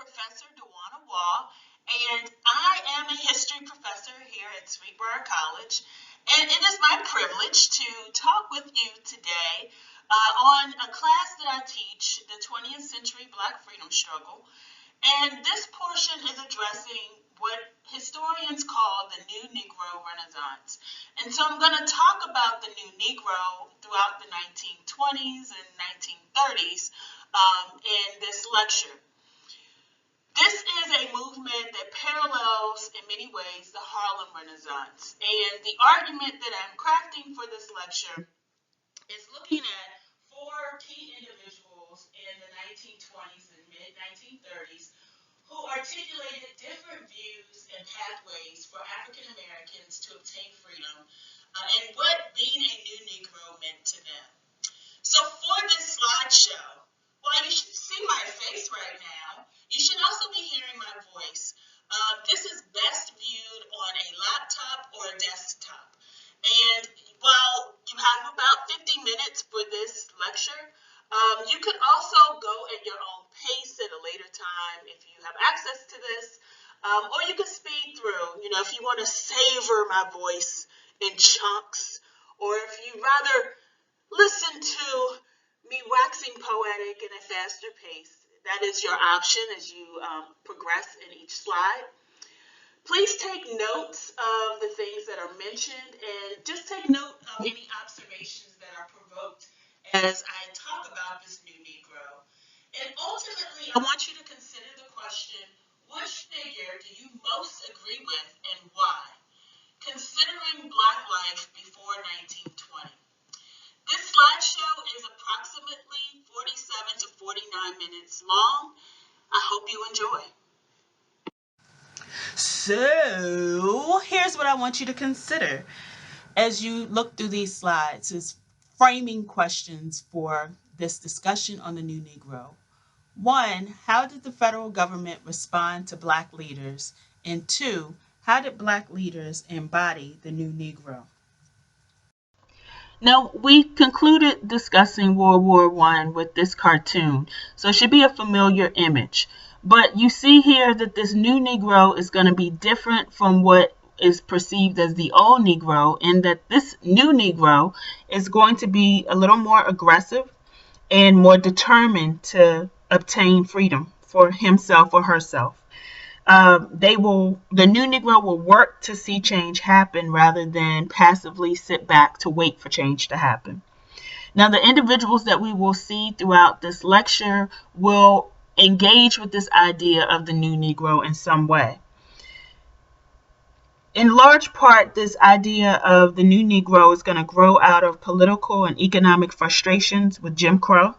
Professor Dwana Waugh, and I am a history professor here at Briar College. And it is my privilege to talk with you today on a class that I teach, the 20th Century Black Freedom Struggle. And this portion is addressing what historians call the New Negro Renaissance. And so I'm going to talk about the New Negro throughout the 1920s and 1930s in this lecture. This is a movement that parallels, in many ways, the Harlem Renaissance. And the argument that I'm crafting for this lecture is looking at four key individuals in the 1920s and mid-1930s who articulated different views and pathways for African Americans to obtain freedom and what being a new Negro meant to them. So for this slideshow, while you should see my face right now, you should also be hearing my voice. This is best viewed on a laptop or a desktop. And while you have about 50 minutes for this lecture, you could also go at your own pace at a later time if you have access to this, or you could speed through, if you want to savor my voice in chunks, or if you'd rather listen to me waxing poetic in a faster pace. That is your option as you progress in each slide. Please take notes of the things that are mentioned and just take note of any observations that are provoked as I talk about this new Negro. And ultimately, I want you to consider the question, which figure do you most agree with and why? Considering Black life before 1920. This slideshow is approximately 47 to 49 minutes long. I hope you enjoy. So, here's what I want you to consider as you look through these slides is framing questions for this discussion on the New Negro. One, how did the federal government respond to Black leaders? And two, how did Black leaders embody the New Negro? Now, we concluded discussing World War I with this cartoon, so it should be a familiar image. But you see here that this new Negro is going to be different from what is perceived as the old Negro, in that this new Negro is going to be a little more aggressive and more determined to obtain freedom for himself or herself. The new Negro will work to see change happen rather than passively sit back to wait for change to happen. Now, the individuals that we will see throughout this lecture will engage with this idea of the new Negro in some way. In large part, this idea of the new Negro is going to grow out of political and economic frustrations with Jim Crow.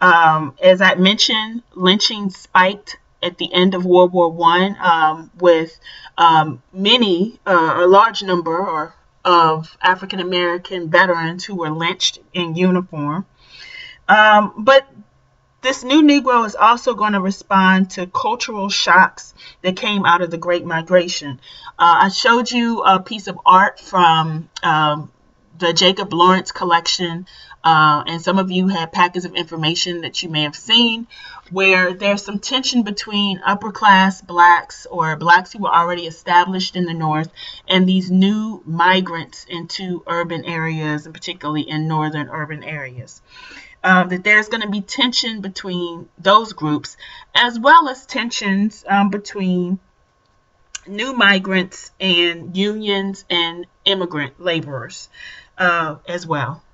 As I mentioned, lynching spiked at the end of World War I with a large number of African American veterans who were lynched in uniform. But this new Negro is also going to respond to cultural shocks that came out of the Great Migration. I showed you a piece of art from the Jacob Lawrence collection, and some of you had packets of information that you may have seen where there's some tension between upper class blacks or blacks who were already established in the North and these new migrants into urban areas, and particularly in northern urban areas. That there's going to be tension between those groups, as well as tensions between new migrants and unions and immigrant laborers as well.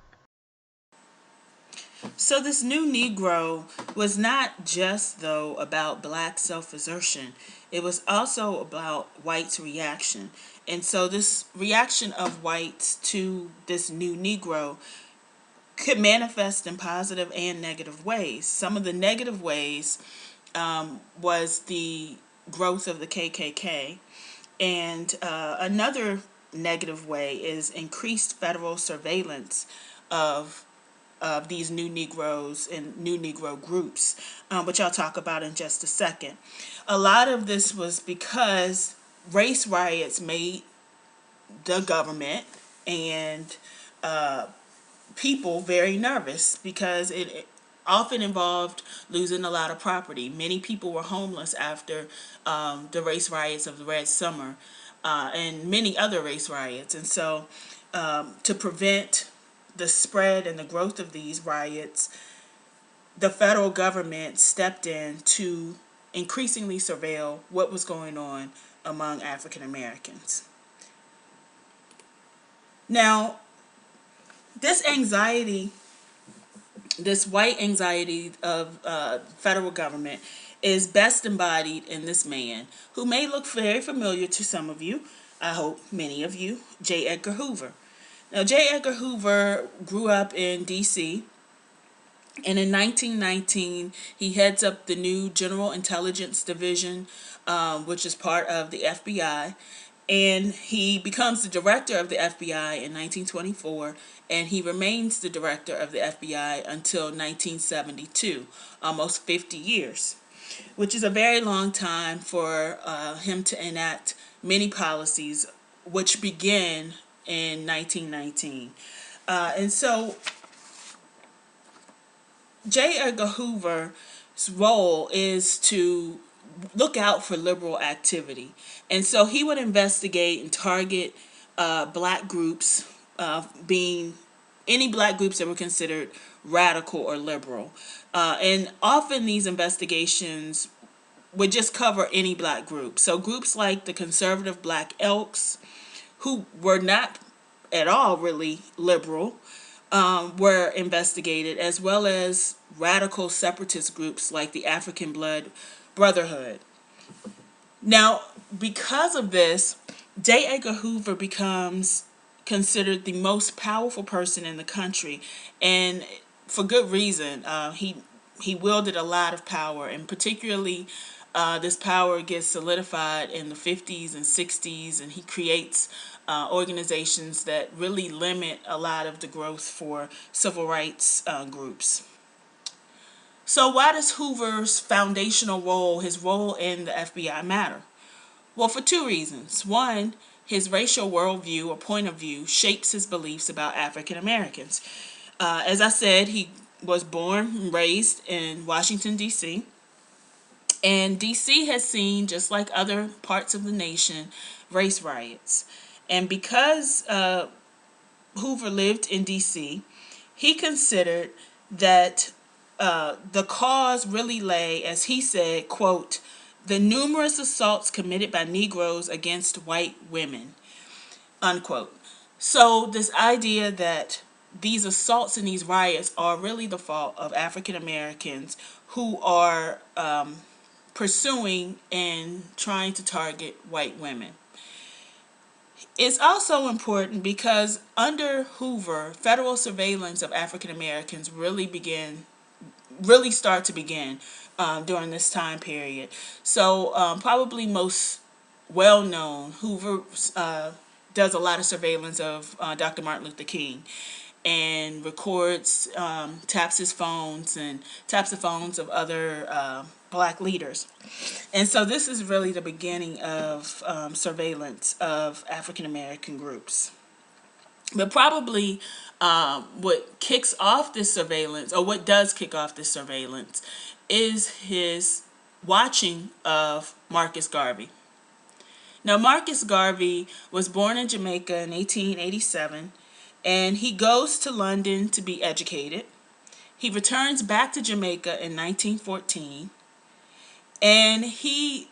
So this new Negro was not just, though, about Black self-assertion. It was also about whites' reaction. And so this reaction of whites to this new Negro could manifest in positive and negative ways. Some of the negative ways was the growth of the KKK. And another negative way is increased federal surveillance of these new Negroes and new Negro groups, which I'll talk about in just a second. A lot of this was because race riots made the government and people very nervous, because it often involved losing a lot of property. Many people were homeless after the race riots of the Red Summer and many other race riots. And so to prevent the spread and the growth of these riots, the federal government stepped in to increasingly surveil what was going on among African Americans. Now, this anxiety, this white anxiety of federal government is best embodied in this man who may look very familiar to some of you, I hope many of you, J. Edgar Hoover. Now, J. Edgar Hoover grew up in D.C., and in 1919, he heads up the new General Intelligence Division, which is part of the FBI. And he becomes the director of the FBI in 1924, and he remains the director of the FBI until 1972, almost 50 years, which is a very long time for him to enact many policies, which begin in 1919. And so J. Edgar Hoover's role is to look out for liberal activity. And so he would investigate and target black groups, being any black groups that were considered radical or liberal. And often these investigations would just cover any black group. So groups like the conservative Black Elks, who were not at all really liberal, were investigated, as well as radical separatist groups like the African Blood Brotherhood. Now, because of this, J. Edgar Hoover becomes considered the most powerful person in the country, and for good reason. He wielded a lot of power, and particularly this power gets solidified in the 50s and 60s, and he creates organizations that really limit a lot of the growth for civil rights groups. So why does Hoover's foundational role, his role in the FBI, matter? Well, for two reasons. One, his racial worldview or point of view shapes his beliefs about African Americans. As I said, he was born and raised in Washington, D.C., and D.C. has seen, just like other parts of the nation, race riots. And because Hoover lived in D.C., he considered that the cause really lay, as he said, quote, the numerous assaults committed by Negroes against white women, unquote. So this idea that these assaults and these riots are really the fault of African Americans who are pursuing and trying to target white women. It's also important because under Hoover, federal surveillance of African Americans really start to begin during this time period. So probably most well known, Hoover does a lot of surveillance of Dr. Martin Luther King, and records, taps his phones and taps the phones of other black leaders. And so this is really the beginning of surveillance of African American groups. But probably what kicks off this surveillance, or what does kick off this surveillance, is his watching of Marcus Garvey. Now, Marcus Garvey was born in Jamaica in 1887, and he goes to London to be educated. He returns back to Jamaica in 1914, and he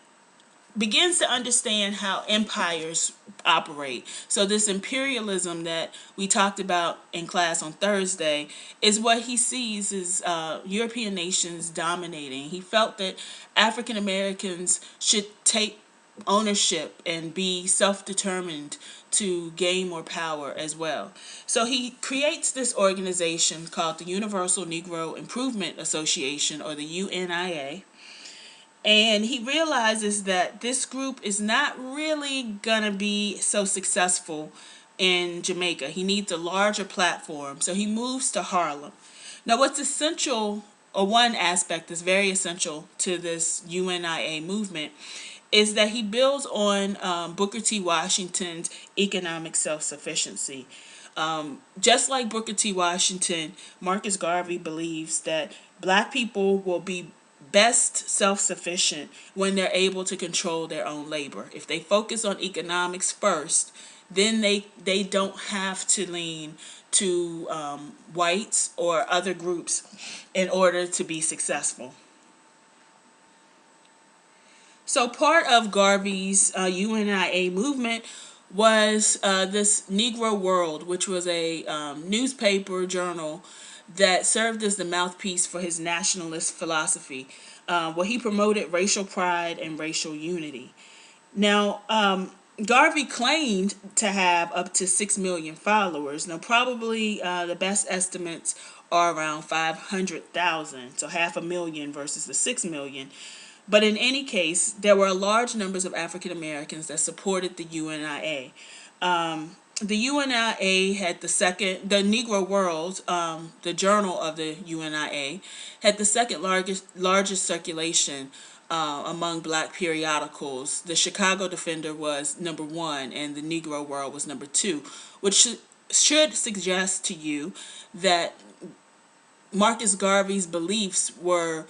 begins to understand how empires operate. So this imperialism that we talked about in class on Thursday is what he sees as European nations dominating. He felt that African Americans should take ownership and be self-determined to gain more power as well. So he creates this organization called the Universal Negro Improvement Association, or the UNIA. And he realizes that this group is not really going to be so successful in Jamaica. He needs a larger platform. So he moves to Harlem. Now, what's essential, or one aspect that's very essential to this UNIA movement, is that he builds on Booker T. Washington's economic self-sufficiency. Just like Booker T. Washington, Marcus Garvey believes that black people will be best self-sufficient when they're able to control their own labor. If they focus on economics first, then they don't have to lean to whites or other groups in order to be successful. So part of Garvey's UNIA movement was this Negro World, which was a newspaper journal that served as the mouthpiece for his nationalist philosophy, where he promoted racial pride and racial unity. Now, Garvey claimed to have up to 6 million followers. Now, probably the best estimates are around 500,000, so 500,000 versus the 6 million. But in any case, there were large numbers of African Americans that supported the UNIA. The UNIA had the Negro World, the journal of the UNIA, had the second largest circulation among black periodicals. The Chicago Defender was number 1 and the Negro World was number 2, which should suggest to you that Marcus Garvey's beliefs were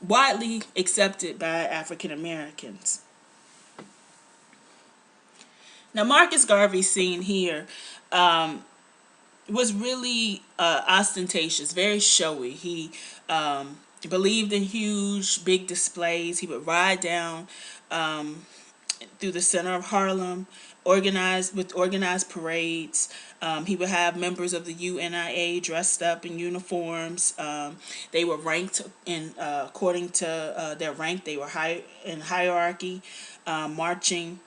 widely accepted by African Americans. Now, Marcus Garvey, seen here, was really ostentatious, very showy. He believed in huge, big displays. He would ride down through the center of Harlem, organized parades. He would have members of the UNIA dressed up in uniforms. They were ranked according to their rank. They were in hierarchy, marching.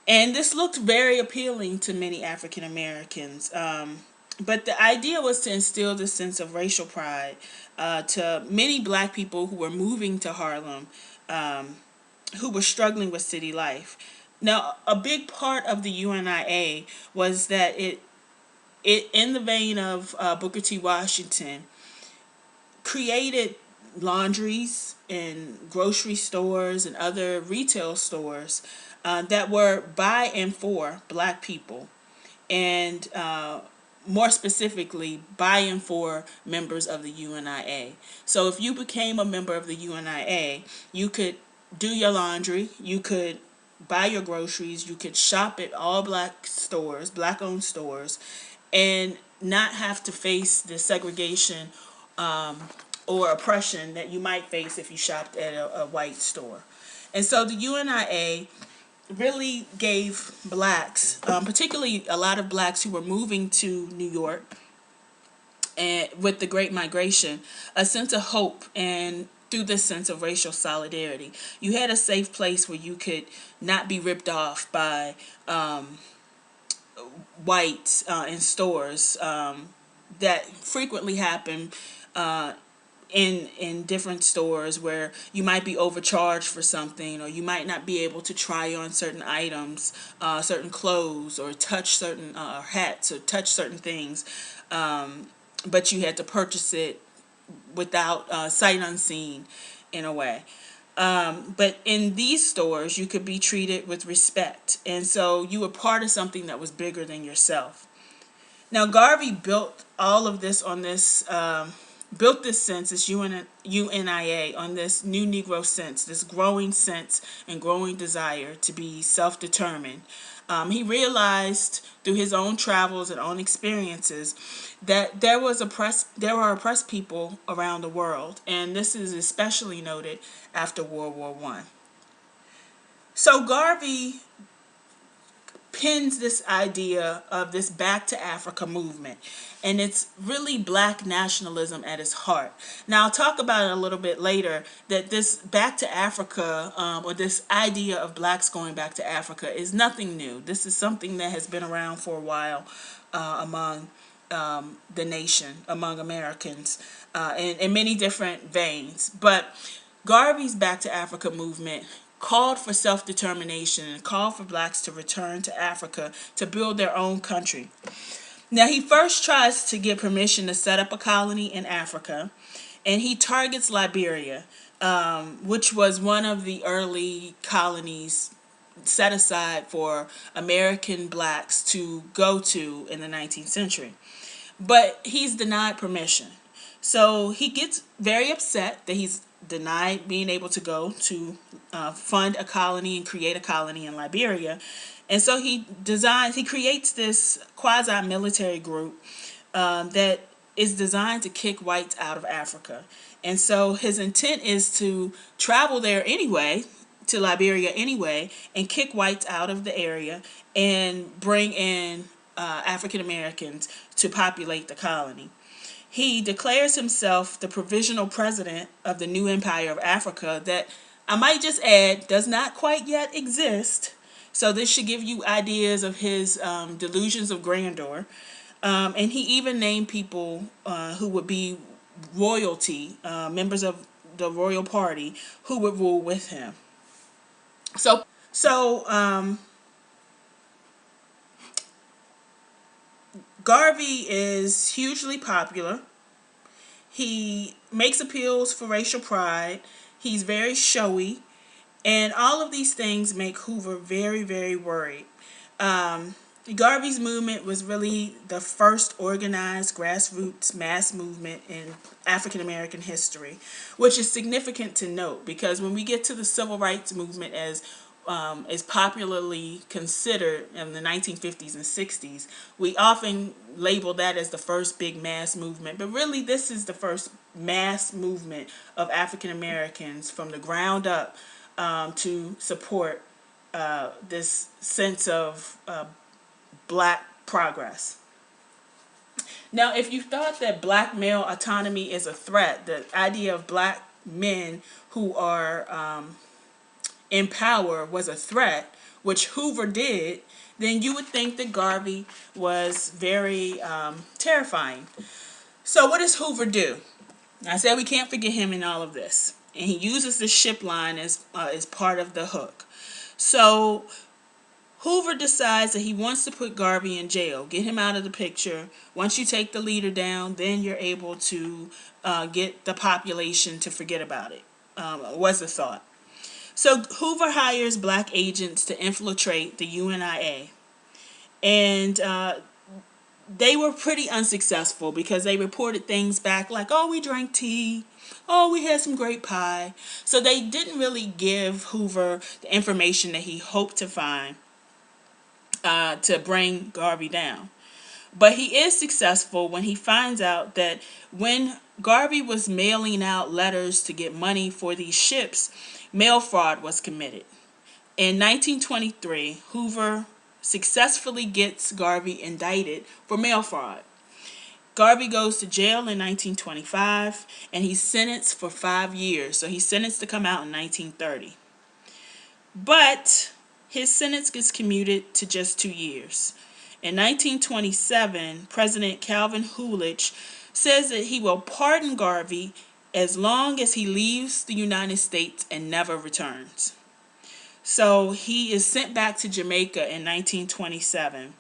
And this looked very appealing to many African Americans. But the idea was to instill this sense of racial pride to many black people who were moving to Harlem, who were struggling with city life. Now, a big part of the UNIA was that it in the vein of Booker T. Washington, created laundries and grocery stores and other retail stores that were by and for black people, and more specifically, by and for members of the UNIA. So if you became a member of the UNIA, you could do your laundry, you could buy your groceries, you could shop at all black stores, black-owned stores, and not have to face the segregation or oppression that you might face if you shopped at a white store. And so the UNIA really gave blacks, particularly a lot of blacks who were moving to New York and with the Great Migration, a sense of hope, and through this sense of racial solidarity. You had a safe place where you could not be ripped off by whites in stores that frequently happen in different stores, where you might be overcharged for something, or you might not be able to try on certain items, certain clothes, or touch certain hats, or touch certain things, but you had to purchase it without sight unseen, in a way. But in these stores, you could be treated with respect, and so you were part of something that was bigger than yourself. Now, Garvey built all of this on this, built this sense, this UNIA, on this new Negro sense, this growing sense and growing desire to be self-determined. He realized through his own travels and own experiences that there were oppressed people around the world, and this is especially noted after World War I. So Garvey pins this idea of this Back to Africa movement, and it's really black nationalism at its heart. Now, I'll talk about it a little bit later, that this Back to Africa, or this idea of blacks going back to Africa, is nothing new. This is something that has been around for a while among the nation, among Americans, in many different veins. But Garvey's Back to Africa movement called for self-determination and called for blacks to return to Africa to build their own country. Now, he first tries to get permission to set up a colony in Africa, and he targets Liberia, which was one of the early colonies set aside for American blacks to go to in the 19th century. But he's denied permission. So he gets very upset that he's denied being able to go to fund a colony and create a colony in Liberia. And so he creates this quasi-military group that is designed to kick whites out of Africa. And so his intent is to travel there anyway, to Liberia anyway, and kick whites out of the area and bring in African Americans to populate the colony. He declares himself the provisional president of the new empire of Africa that, I might just add, does not quite yet exist. So this should give you ideas of his delusions of grandeur. And he even named people who would be royalty, members of the royal party, who would rule with him. So Garvey is hugely popular. He makes appeals for racial pride. He's very showy. And all of these things make Hoover very, very worried. Garvey's movement was really the first organized grassroots mass movement in African American history, which is significant to note because when we get to the civil rights movement as is popularly considered in the 1950s and 60s, we often label that as the first big mass movement. But really, this is the first mass movement of African Americans from the ground up to support this sense of black progress. Now, if you thought that black male autonomy is a threat, the idea of black men who are in power was a threat, which Hoover did, then you would think that Garvey was very terrifying. So what does Hoover do? I said we can't forget him in all of this. And he uses the ship line as part of the hook. So Hoover decides that he wants to put Garvey in jail, get him out of the picture. Once you take the leader down, then you're able to get the population to forget about it, was the thought. So Hoover hires black agents to infiltrate the UNIA. And they were pretty unsuccessful because they reported things back like, oh, we drank tea. Oh, we had some great pie. So they didn't really give Hoover the information that he hoped to find to bring Garvey down. But he is successful when he finds out that when Garvey was mailing out letters to get money for these ships, mail fraud was committed. In 1923, Hoover successfully gets Garvey indicted for mail fraud. Garvey goes to jail in 1925, and he's sentenced for 5 years. So he's sentenced to come out in 1930. But his sentence gets commuted to just 2 years. In 1927, President Calvin Coolidge says that he will pardon Garvey as long as he leaves the United States and never returns. So he is sent back to Jamaica in 1927.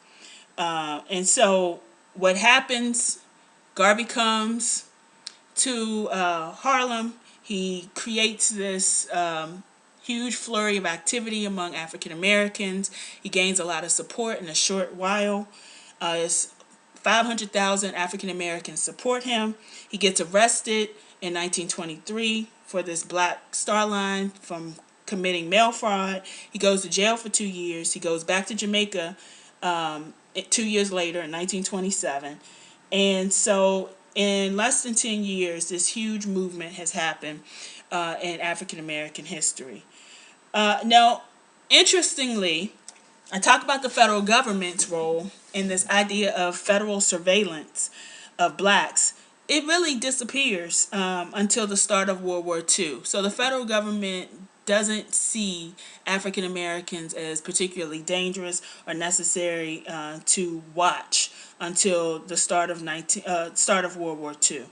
And so what happens, Garvey comes to Harlem. He creates this huge flurry of activity among African Americans. He gains a lot of support in a short while. 500,000 African Americans support him. He gets arrested in 1923 for this Black Star Line from committing mail fraud. He goes to jail for 2 years. He goes back to Jamaica 2 years later in 1927. And so in less than 10 years, this huge movement has happened in African American history. Now, interestingly, I talk about the federal government's role in this idea of federal surveillance of blacks. It really disappears until the start of World War II. So the federal government doesn't see African Americans as particularly dangerous or necessary to watch until the start of World War II.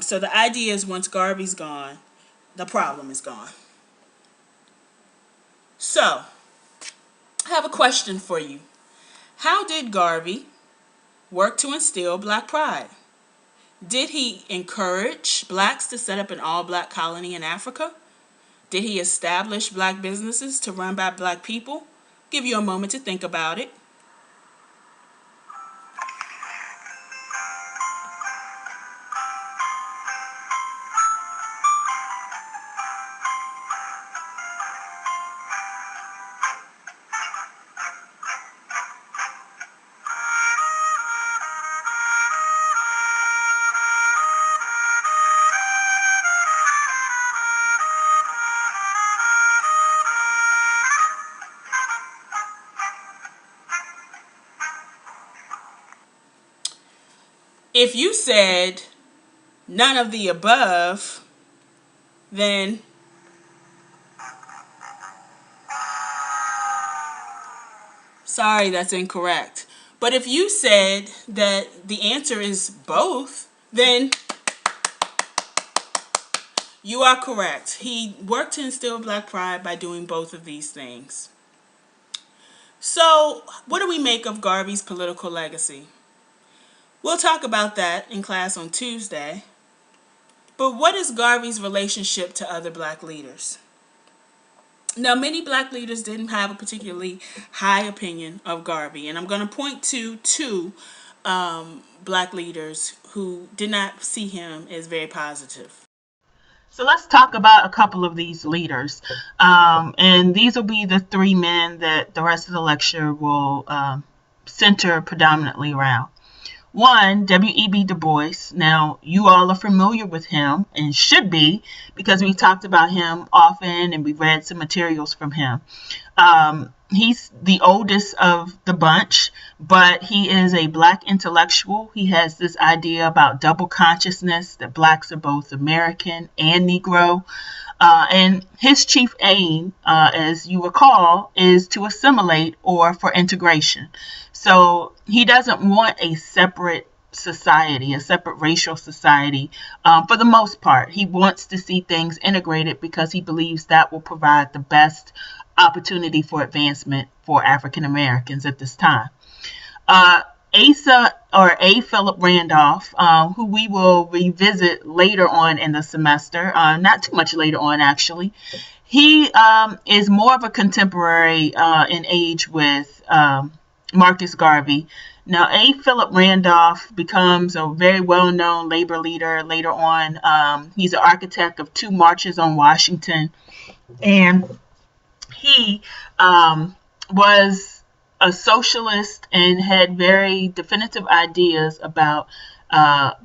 So the idea is once Garvey's gone, the problem is gone. So I have a question for you. How did Garvey work to instill black pride? Did he encourage blacks to set up an all-black colony in Africa? Did he establish black businesses to run by black people? Give you a moment to think about it. If you said none of the above, then sorry, that's incorrect. But if you said that the answer is both, then you are correct. He worked to instill black pride by doing both of these things. So, what do we make of Garvey's political legacy? We'll talk about that in class on Tuesday. But what is Garvey's relationship to other black leaders? Now, many black leaders didn't have a particularly high opinion of Garvey, and I'm going to point to two black leaders who did not see him as very positive. So let's talk about a couple of these leaders, and these will be the three men that the rest of the lecture will center predominantly around. One, W.E.B. Du Bois. Now, you all are familiar with him and should be, because we talked about him often and we read some materials from him. He's the oldest of the bunch, but he is a black intellectual. He has this idea about double consciousness, that blacks are both American and Negro. And his chief aim, as you recall, is to assimilate or for integration. So he doesn't want a separate society, a separate racial society. For the most part, he wants to see things integrated because he believes that will provide the best opportunity for advancement for African Americans at this time. Asa, or A. Philip Randolph, who we will revisit later on in the semester, not too much later on actually. He is more of a contemporary in age with Marcus Garvey. Now, A. Philip Randolph becomes a very well-known labor leader later on. He's an architect of 2 marches on Washington, and he was a socialist and had very definitive ideas about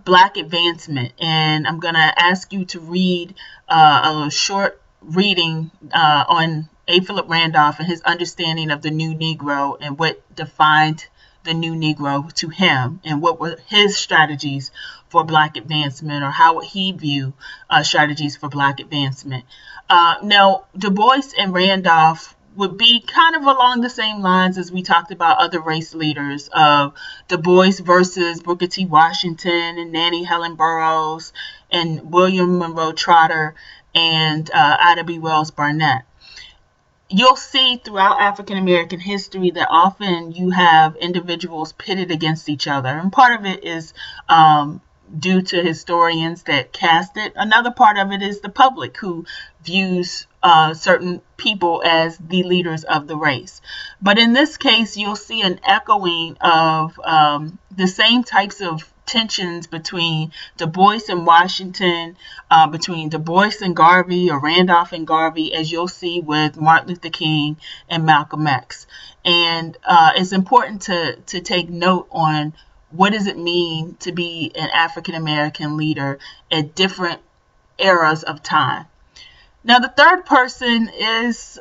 black advancement. And I'm going to ask you to read a short reading on A. Philip Randolph and his understanding of the new Negro and what defined the new Negro to him and what were his strategies for black advancement, or how would he view strategies for black advancement. Now, Du Bois and Randolph would be kind of along the same lines as we talked about other race leaders of Du Bois versus Booker T. Washington and Nannie Helen Burroughs and William Monroe Trotter and Ida B. Wells Barnett. You'll see throughout African American history that often you have individuals pitted against each other. And part of it is due to historians that cast it. Another part of it is the public who views certain people as the leaders of the race. But in this case, you'll see an echoing of the same types of tensions between Du Bois and Washington, between Du Bois and Garvey, or Randolph and Garvey, as you'll see with Martin Luther King and Malcolm X. And it's important to take note on what does it mean to be an African American leader at different eras of time. Now, the third person is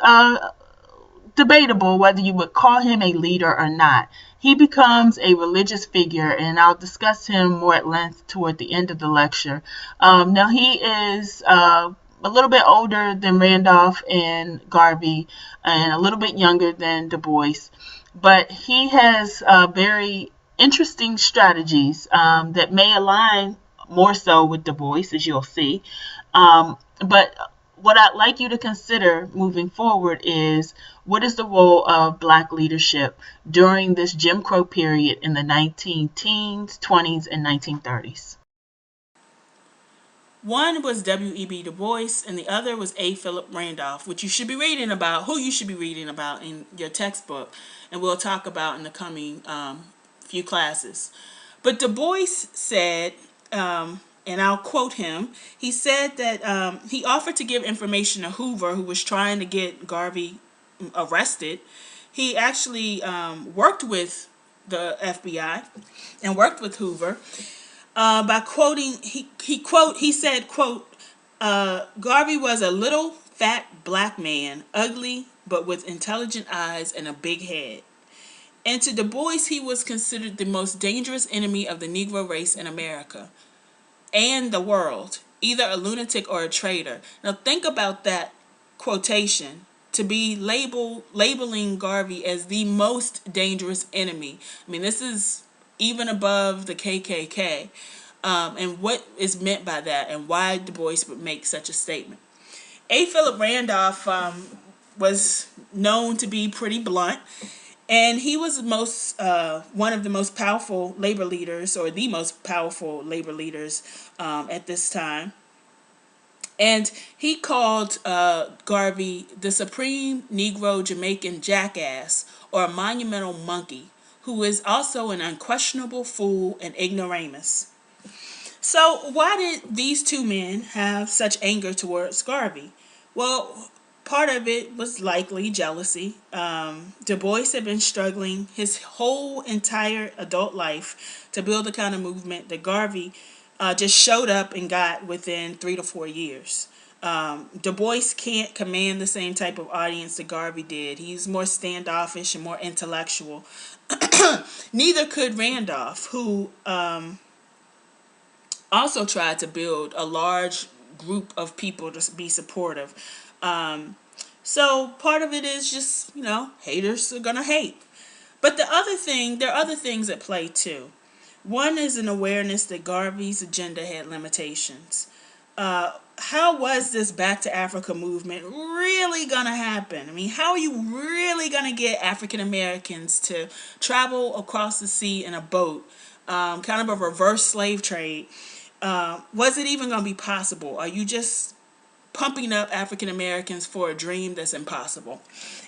debatable whether you would call him a leader or not. He becomes a religious figure, and I'll discuss him more at length toward the end of the lecture. Now, he is a little bit older than Randolph and Garvey, and a little bit younger than Du Bois, but he has very interesting strategies that may align more so with Du Bois, as you'll see. But what I'd like you to consider moving forward is, what is the role of black leadership during this Jim Crow period in the 19 teens, 20s, and 1930s? One was W.E.B. Du Bois, and the other was A. Philip Randolph, which you should be reading about, who you should be reading about in your textbook, and we'll talk about in the coming few classes. But Du Bois said, and I'll quote him, he said that he offered to give information to Hoover, who was trying to get Garvey arrested. He actually worked with the FBI and worked with Hoover by quoting, he said, quote, Garvey was a little fat black man, ugly but with intelligent eyes and a big head. And to Du Bois, he was considered the most dangerous enemy of the Negro race in America and the world, either a lunatic or a traitor. Now think about that quotation, to be labeling Garvey as the most dangerous enemy. I mean, this is even above the KKK, and what is meant by that, and why Du Bois would make such a statement. A. Philip Randolph was known to be pretty blunt, and he was one of the most powerful labor leaders, or the most powerful labor leaders at this time. And he called Garvey the supreme Negro Jamaican jackass, or a monumental monkey, who is also an unquestionable fool and ignoramus. So why did these two men have such anger towards Garvey? Well, part of it was likely jealousy. Du Bois had been struggling his whole entire adult life to build the kind of movement that Garvey just showed up and got within 3 to 4 years. Du Bois can't command the same type of audience that Garvey did. He's more standoffish and more intellectual. Neither could Randolph, who also tried to build a large group of people to be supportive. So part of it is just, haters are going to hate. But there are other things at play too. One is an awareness that Garvey's agenda had limitations. How was this Back to Africa movement really going to happen? I mean, how are you really going to get African Americans to travel across the sea in a boat, kind of a reverse slave trade? Was it even going to be possible? Are you just pumping up African Americans for a dream that's impossible?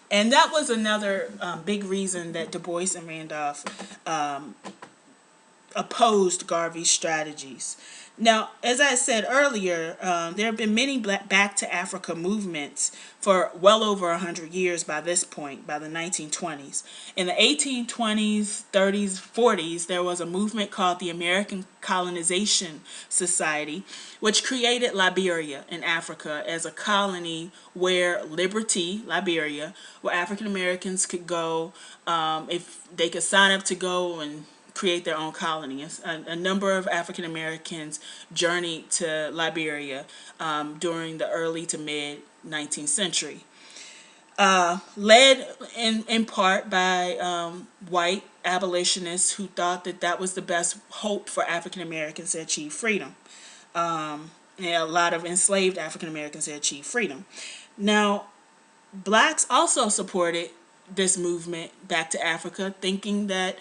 And that was another big reason that Du Bois and Randolph opposed Garvey's strategies. Now, as I said earlier, there have been many Back to Africa movements for well over 100 years by this point, by the 1920s. In the 1820s, 30s, 40s, there was a movement called the American Colonization Society, which created Liberia in Africa as a colony where Liberia, where African Americans could go, if they could sign up to go and create their own colony. A number of African Americans journeyed to Liberia during the early to mid 19th century, led in part by white abolitionists who thought that was the best hope for African Americans to achieve freedom. And a lot of enslaved African Americans to achieve freedom. Now, blacks also supported this movement Back to Africa, thinking that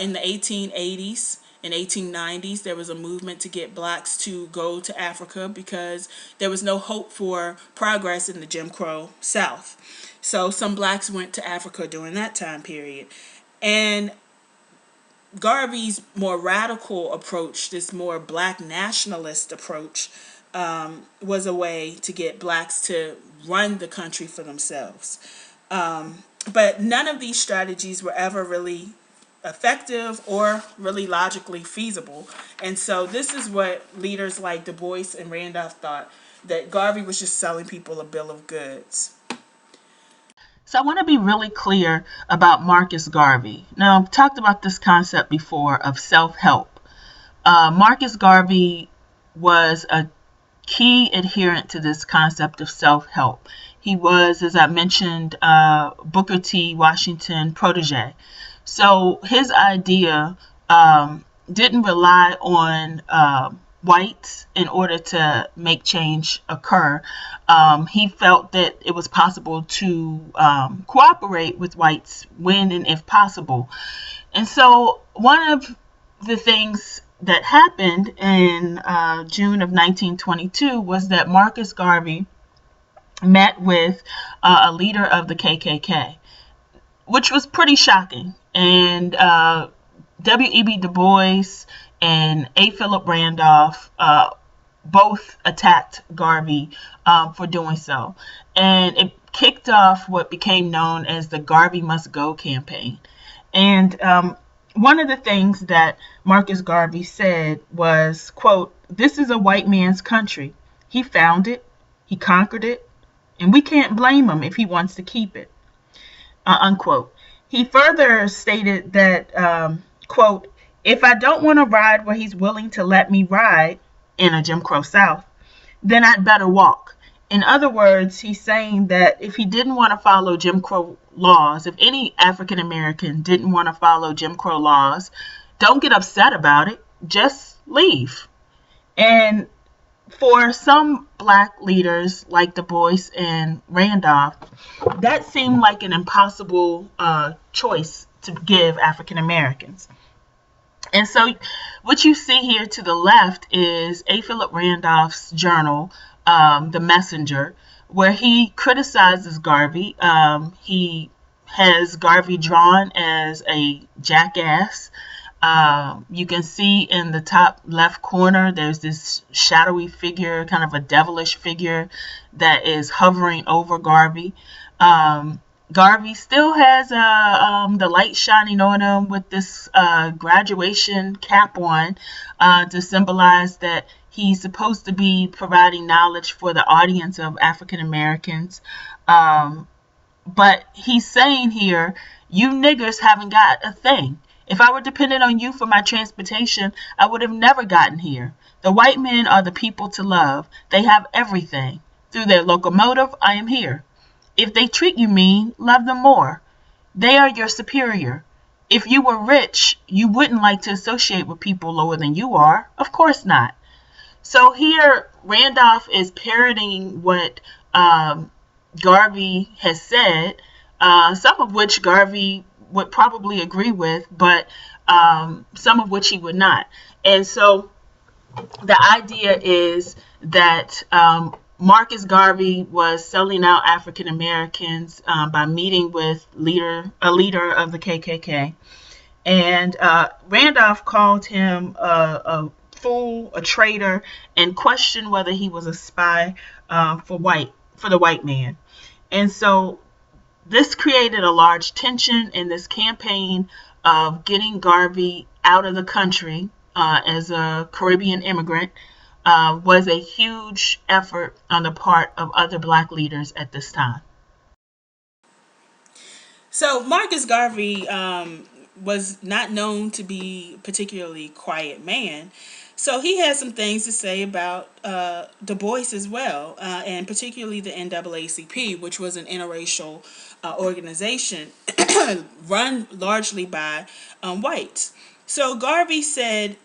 in the 1880s and 1890s, there was a movement to get blacks to go to Africa because there was no hope for progress in the Jim Crow South. So some blacks went to Africa during that time period. And Garvey's more radical approach, this more black nationalist approach, was a way to get blacks to run the country for themselves. But none of these strategies were ever really effective or really logically feasible. And so this is what leaders like Du Bois and Randolph thought, that Garvey was just selling people a bill of goods. So I want to be really clear about Marcus Garvey. Now, I've talked about this concept before of self-help. Marcus Garvey was a key adherent to this concept of self-help. He was, as I mentioned, Booker T. Washington protege. So his idea didn't rely on whites in order to make change occur. He felt that it was possible to cooperate with whites when and if possible. And so one of the things that happened in June of 1922 was that Marcus Garvey met with a leader of the KKK, which was pretty shocking. And W.E.B. Du Bois and A. Philip Randolph both attacked Garvey for doing so. And it kicked off what became known as the Garvey Must Go campaign. And one of the things that Marcus Garvey said was, quote, "This is a white man's country. He found it, he conquered it, and we can't blame him if he wants to keep it," unquote. He further stated that, quote, "If I don't want to ride where he's willing to let me ride in a Jim Crow South, then I'd better walk." In other words, he's saying that if he didn't want to follow Jim Crow laws, if any African American didn't want to follow Jim Crow laws, don't get upset about it, just leave. And for some black leaders like Du Bois and Randolph, that seemed like an impossible choice to give African Americans. And so what you see here to the left is A. Philip Randolph's journal, The Messenger, where he criticizes Garvey. He has Garvey drawn as a jackass. You can see in the top left corner, there's this shadowy figure, kind of a devilish figure that is hovering over Garvey. Garvey still has the light shining on him with this graduation cap on to symbolize that he's supposed to be providing knowledge for the audience of African Americans. But he's saying here, you niggers haven't got a thing. If I were dependent on you for my transportation, I would have never gotten here. The white men are the people to love. They have everything. Through their locomotive, I am here. If they treat you mean, love them more. They are your superior. If you were rich, you wouldn't like to associate with people lower than you are. Of course not. So here, Randolph is parroting what Garvey has said, some of which Garvey would probably agree with, but some of which he would not. And so the idea is that Marcus Garvey was selling out African Americans by meeting with a leader of the KKK. And Randolph called him a fool, a traitor, and questioned whether he was a spy for the white man. And so this created a large tension in this campaign of getting Garvey out of the country as a Caribbean immigrant. Was a huge effort on the part of other black leaders at this time. So Marcus Garvey was not known to be a particularly quiet man. So he had some things to say about Du Bois as well, and particularly the NAACP, which was an interracial organization run largely by whites. So Garvey said,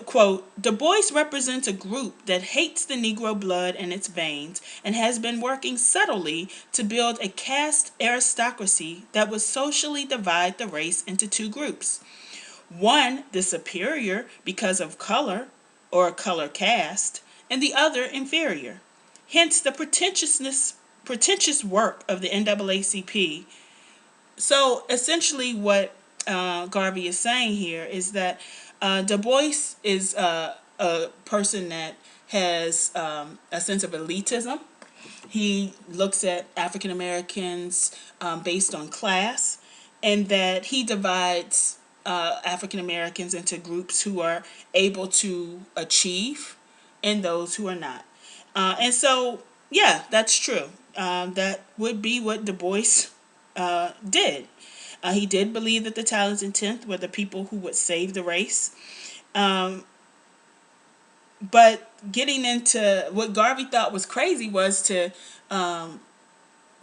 quote, "Du Bois represents a group that hates the Negro blood in its veins and has been working subtly to build a caste aristocracy that would socially divide the race into two groups. One, the superior because of color or color caste, and the other inferior. Hence the pretentious work of the NAACP." So essentially what Garvey is saying here is that Du Bois is a person that has a sense of elitism. He looks at African Americans based on class, and that he divides African Americans into groups who are able to achieve and those who are not. And so, yeah, that's true. That would be what Du Bois did. He did believe that the talented 10th were the people who would save the race. But getting into what Garvey thought was crazy was to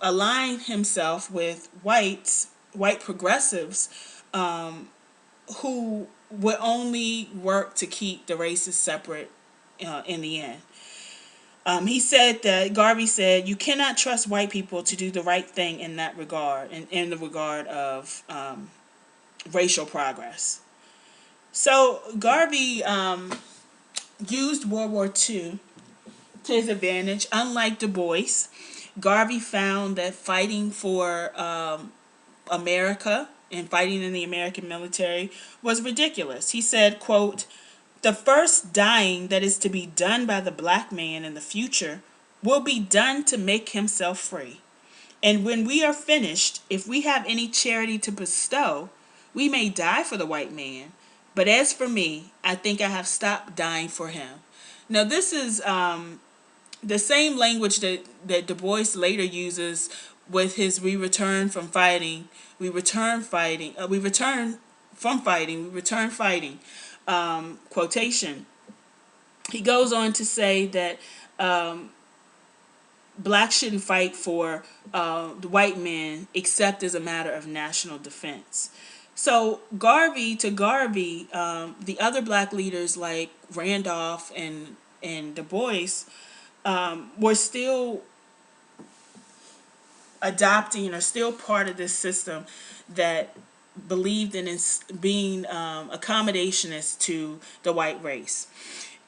align himself with white progressives who would only work to keep the races separate in the end. He said that Garvey said, "You cannot trust white people to do the right thing in that regard, in the regard of racial progress." So Garvey used World War II to his advantage. Unlike Du Bois, Garvey found that fighting for America and fighting in the American military was ridiculous. He said, quote, "The first dying that is to be done by the black man in the future will be done to make himself free. And when we are finished, if we have any charity to bestow, we may die for the white man. But as for me, I think I have stopped dying for him." Now, this is the same language that Du Bois later uses with his "we return from fighting, we return fighting, we return from fighting, we return fighting" quotation. He goes on to say that blacks shouldn't fight for the white men except as a matter of national defense. So Garvey, the other black leaders like Randolph and Du Bois were still adopting or still part of this system that believed in being accommodationist to the white race.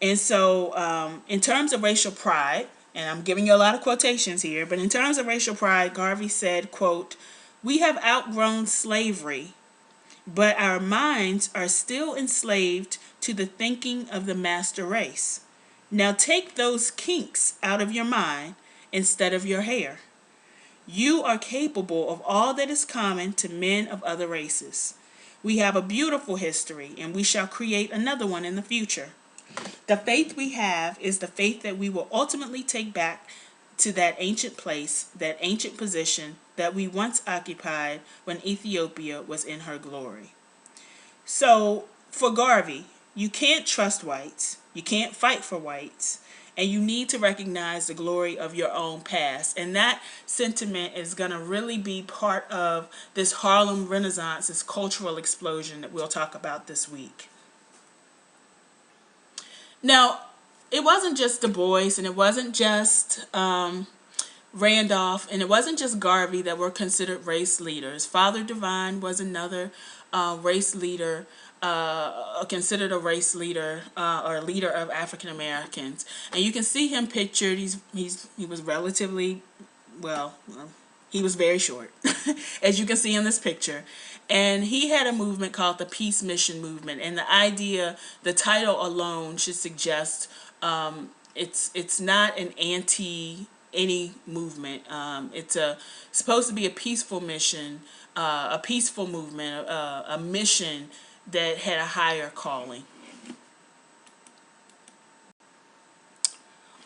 And so in terms of racial pride, and I'm giving you a lot of quotations here, but in terms of racial pride, Garvey said, quote, "We have outgrown slavery, but our minds are still enslaved to the thinking of the master race. Now take those kinks out of your mind instead of your hair. You are capable of all that is common to men of other races. We have a beautiful history, and we shall create another one in the future. The faith we have is the faith that we will ultimately take back to that ancient place, that ancient position that we once occupied when Ethiopia was in her glory." So for Garvey, you can't trust whites, you can't fight for whites, and you need to recognize the glory of your own past. And that sentiment is going to really be part of this Harlem Renaissance, this cultural explosion that we'll talk about this week. Now, it wasn't just Du Bois, and it wasn't just Randolph, and it wasn't just Garvey that were considered race leaders. Father Divine was another race leader, considered a race leader or a leader of African Americans. And you can see him pictured. He was relatively, well, he was very short, as you can see in this picture. And he had a movement called the Peace Mission Movement. And the title alone should suggest it's not an anti any movement. It's supposed to be a peaceful mission, a peaceful movement, a mission that had a higher calling.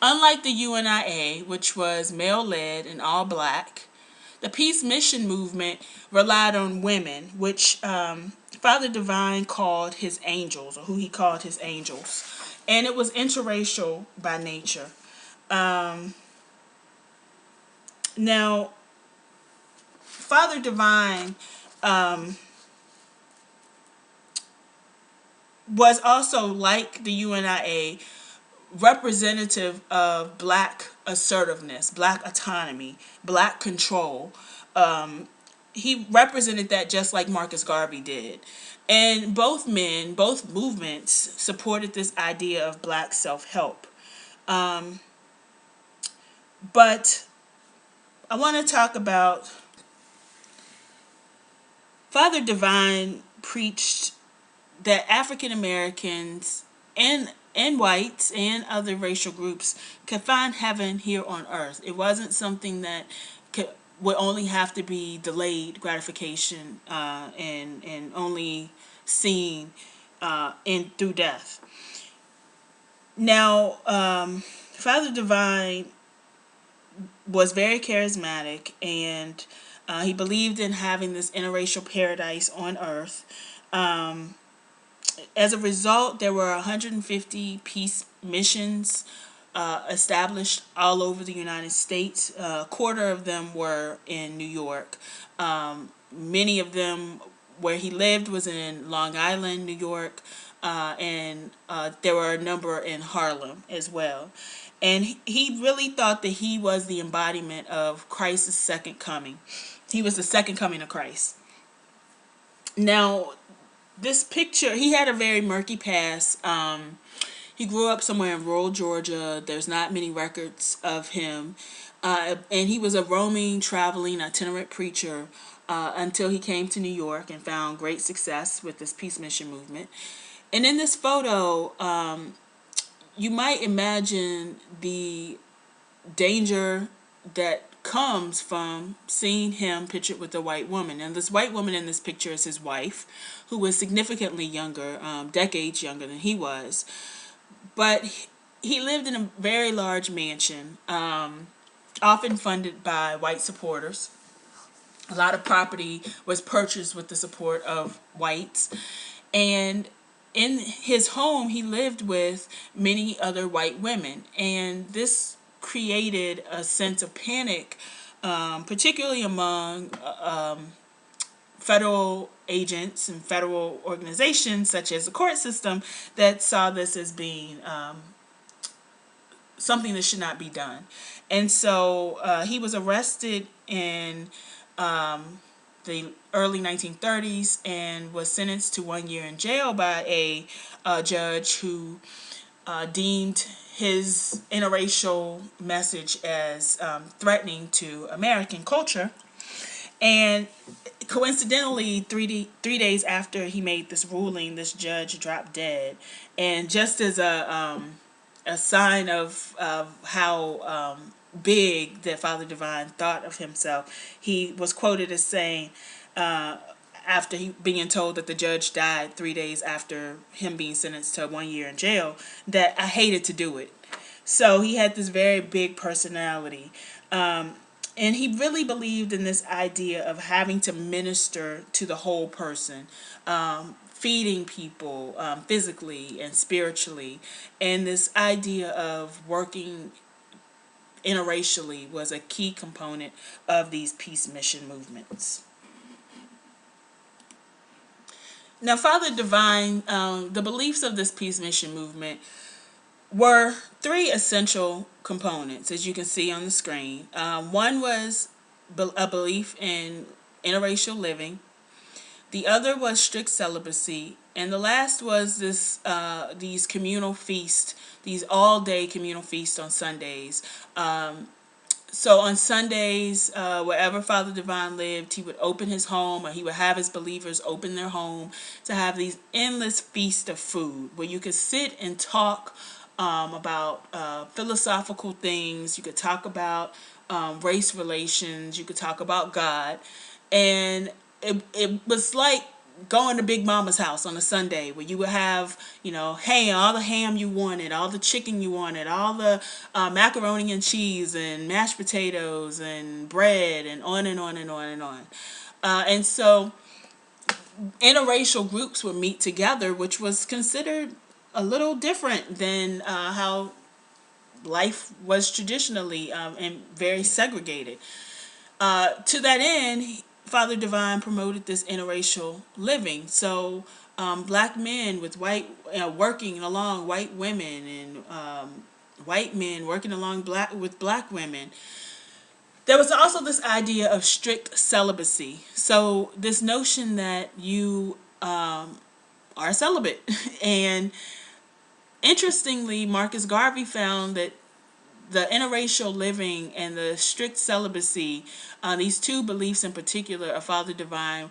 Unlike the UNIA, which was male-led and all black, the Peace Mission movement relied on women, which Father Divine called his angels, or who he called his angels. And it was interracial by nature. Now, Father Divine was also, like the UNIA, representative of black assertiveness, black autonomy, black control. He represented that just like Marcus Garvey did. And both movements supported this idea of black self-help. But I want to talk about Father Divine preached that African Americans and whites and other racial groups could find heaven here on earth. It wasn't something that would only have to be delayed gratification and only seen through death. Now, Father Divine was very charismatic, and he believed in having this interracial paradise on earth. As a result, there were 150 peace missions established all over the United States. A quarter of them were in New York. Many of them, where he lived, was in Long Island, New York, and there were a number in Harlem as well. And he really thought that he was the embodiment of Christ's second coming. He was the second coming of Christ. Now, this picture, he had a very murky past. He grew up somewhere in rural Georgia. There's not many records of him. And he was a roaming, traveling, itinerant preacher until he came to New York and found great success with this peace mission movement. And in this photo, you might imagine the danger that comes from seeing him pictured with a white woman. And this white woman in this picture is his wife, who was significantly younger, decades younger than he was. But he lived in a very large mansion, often funded by white supporters. A lot of property was purchased with the support of whites. And in his home, he lived with many other white women. And this created a sense of panic, particularly among federal agents and federal organizations such as the court system that saw this as being something that should not be done. And so he was arrested in the early 1930s and was sentenced to 1 year in jail by a judge who deemed his interracial message as threatening to American culture. And coincidentally, three days after he made this ruling, this judge dropped dead. And just as a sign of how big that Father Divine thought of himself, he was quoted as saying, after he being told that the judge died 3 days after him being sentenced to 1 year in jail, that I hated to do it. So he had this very big personality. And he really believed in this idea of having to minister to the whole person, feeding people physically and spiritually. And this idea of working interracially was a key component of these peace mission movements. Now, Father Divine, the beliefs of this peace mission movement were three essential components, as you can see on the screen. One was a belief in interracial living. The other was strict celibacy. And the last was these communal feasts, these all-day communal feasts on Sundays. So on Sundays, wherever Father Divine lived, he would open his home, or he would have his believers open their home to have these endless feasts of food where you could sit and talk about philosophical things. You could talk about race relations. You could talk about God. And it was like going to Big Mama's house on a Sunday, where you would have, ham, all the ham you wanted, all the chicken you wanted, all the macaroni and cheese and mashed potatoes and bread, and on and on and on and on. And so interracial groups would meet together, which was considered a little different than how life was traditionally, and very segregated. To that end, Father Divine promoted this interracial living. So black men with white working along white women, and white men working along with black women. There was also this idea of strict celibacy. So this notion that you are celibate. And interestingly, Marcus Garvey found that the interracial living and the strict celibacy, these two beliefs in particular of Father Divine,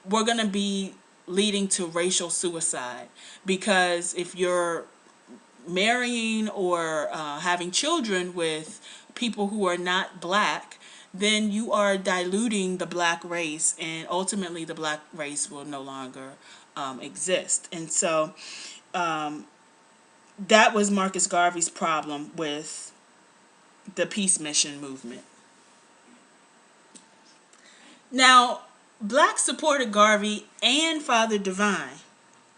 were going to be leading to racial suicide. Because if you're marrying or having children with people who are not black, then you are diluting the black race, and ultimately the black race will no longer exist. And so that was Marcus Garvey's problem with the peace mission movement. Now, blacks supported Garvey and Father Divine.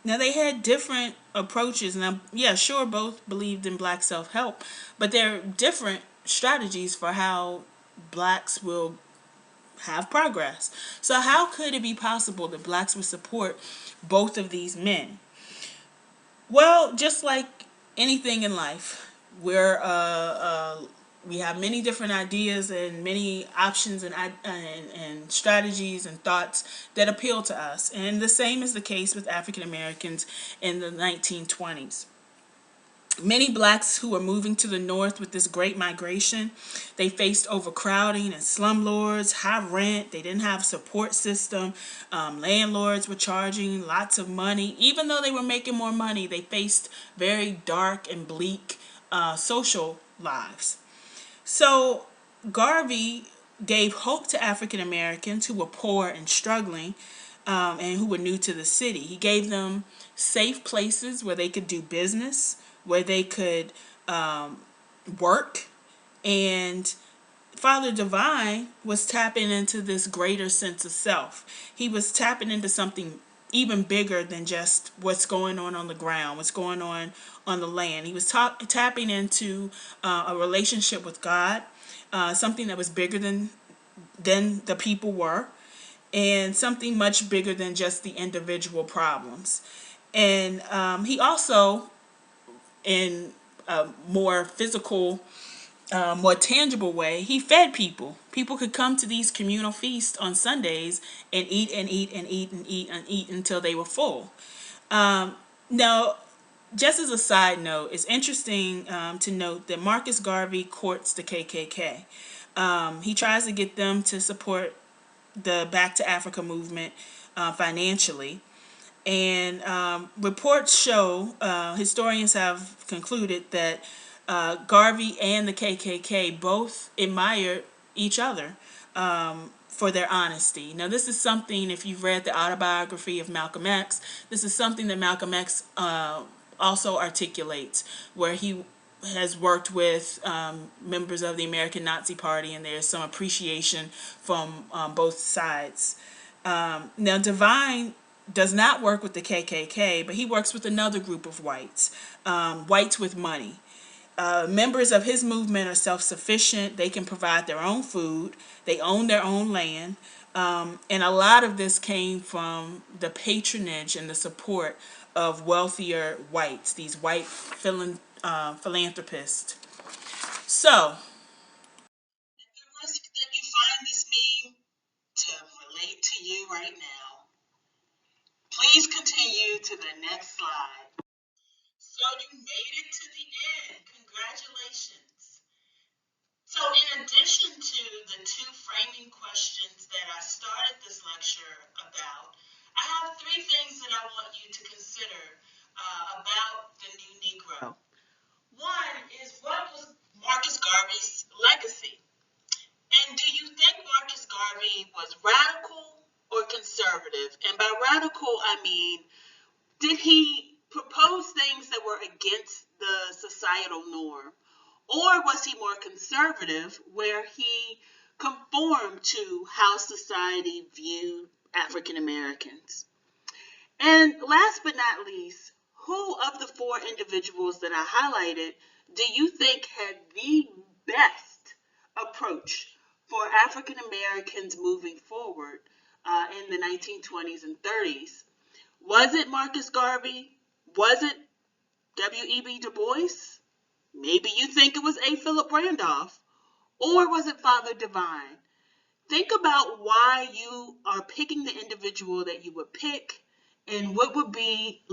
Now, they had different approaches, and sure, both believed in black self-help, but there are different strategies for how blacks will have progress. So how could it be possible that blacks would support both of these men? Well, just like anything in life, we're We have many different ideas and many options and strategies and thoughts that appeal to us. And the same is the case with African Americans in the 1920s. Many blacks who were moving to the north with this great migration, they faced overcrowding and slumlords, high rent. They didn't have support system. Landlords were charging lots of money. Even though they were making more money, they faced very dark and bleak social lives. So Garvey gave hope to African Americans who were poor and struggling, and who were new to the city. He gave them safe places where they could do business, where they could work. And Father Divine was tapping into this greater sense of self. He was tapping into something even bigger than just what's going on the ground, what's going on the land. He was tapping into a relationship with God, something that was bigger than the people were, and something much bigger than just the individual problems. And he also, in a more physical, more tangible way, he fed people. People could come to these communal feasts on Sundays and eat and eat and eat and eat and eat until they were full. Now, just as a side note, it's interesting to note that Marcus Garvey courts the KKK. He tries to get them to support the Back to Africa movement financially. And reports show, historians have concluded that Garvey and the KKK both admire each other for their honesty. Now, this is something, if you've read the autobiography of Malcolm X, this is something that Malcolm X also articulates, where he has worked with members of the American Nazi Party, and there's some appreciation from both sides. Now, Divine does not work with the KKK, but he works with another group of whites, whites with money. Members of his movement are self-sufficient. They can provide their own food. They own their own land. And a lot of this came from the patronage and the support of wealthier whites, these white philanthropists. So, At the risk that you find this meme to relate to you right now, please continue to the next slide. So you made it to the end. Congratulations. So in addition to the two framing questions that I started this lecture about, I have three things that I want you to consider about the new Negro. One is, what was Marcus Garvey's legacy? And do you think Marcus Garvey was radical or conservative? And by radical, I mean, did he propose things that were against the societal norm? Or was he more conservative, where he conformed to how society viewed African Americans? And last but not least, who of the four individuals that I highlighted do you think had the best approach for African Americans moving forward in the 1920s and 30s? Was it Marcus Garvey? Was it W.E.B. Du Bois? Maybe you think it was A. Philip Randolph. Or was it Father Divine? Think about why you are picking the individual that you would pick, and what would be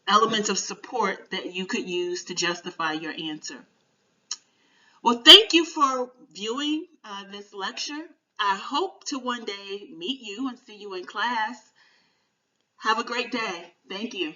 elements of support that you could use to justify your answer. Well, thank you for viewing this lecture. I hope to one day meet you and see you in class. Have a great day. Thank you.